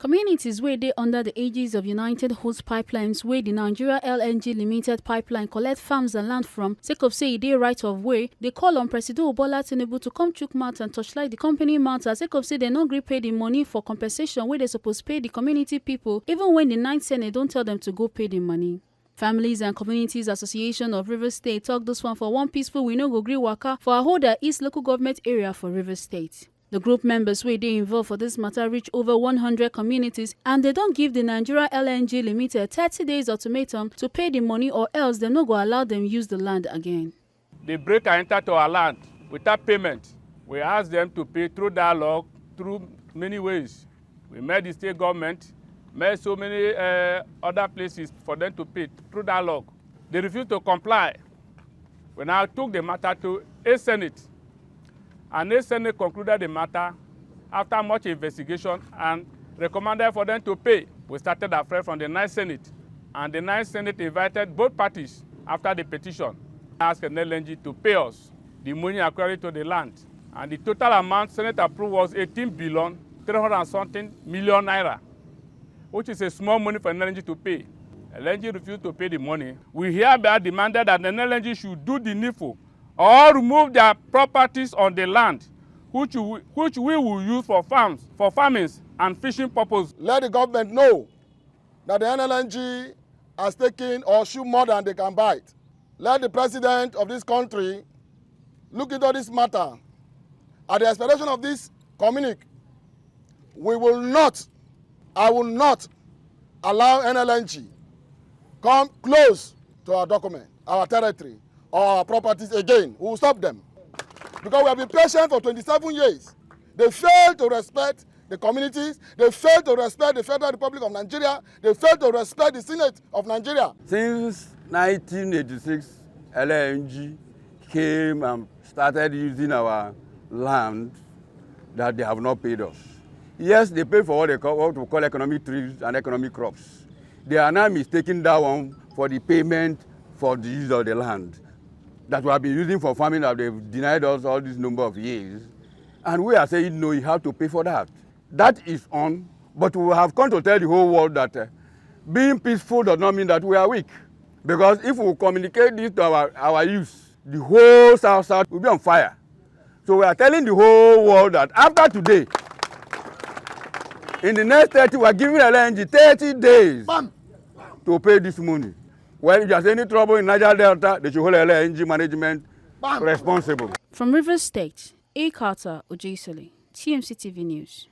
Communities wey dey under the aegis of United Host Pipelines wey the Nigeria LNG Limited pipeline collect farms and land from sake of say e dey right of way, dey call on President Bola Tinubu to come chook mouth and torchlight the company matter sake of say dem no gree pay the money for compensation wey dey suppose pay the community people even when the 9th Senate don tell them to go pay the money. Families and Communities Association of Rivers State talk this one for one peaceful we no go gree waka for Ahoda East local government area for Rivers State. The group members wey dey involved for this matter reach over 100 communities and they don't give the Nigeria LNG Limited 30 days ultimatum to pay the money or else they no go allow them use the land again. They break and enter to our land without payment. We ask them to pay through dialogue, through many ways. We met the state government, met so many other places for them to pay through dialogue. They refused to comply. We now took the matter to a Senate. And the Senate concluded the matter after much investigation and recommended for them to pay. We started afresh from the 9th Senate. And the 9th Senate invited both parties after the petition. Asked NLNG to pay us the money according to the land. And the total amount Senate approved was 18,300 million naira, which is a small money for NLNG to pay. NLNG refused to pay the money. We hereby demanded that the NLNG should do the needful or remove their properties on the land, which we will use for farms, for farming and fishing purposes. Let the government know that the NLNG has taken or shoot more than they can bite. Let the president of this country look into this matter. At the expiration of this communique, I will not allow NLNG come close to our document, our territory, or our properties again. We will stop them. Because we have been patient for 27 years. They failed to respect the communities. They failed to respect the Federal Republic of Nigeria. They failed to respect the Senate of Nigeria. Since 1986, NLNG came and started using our land that they have not paid us. Yes, they pay for what we call economic trees and economic crops. They are now mistaking that one for the payment for the use of the land that we have been using for farming that they've denied us all this number of years. And we are saying, no, you have to pay for that. That is on, but we have come to tell the whole world that being peaceful does not mean that we are weak. Because if we communicate this to our youth, the whole South will be on fire. So we are telling the whole world that after today, in the next 30, we are giving NLNG 30 days to pay this money. Well, if there's any trouble in Niger Delta, they should hold NLNG management responsible. From Rivers State, A. Carter Ojisoli, TMC TV News.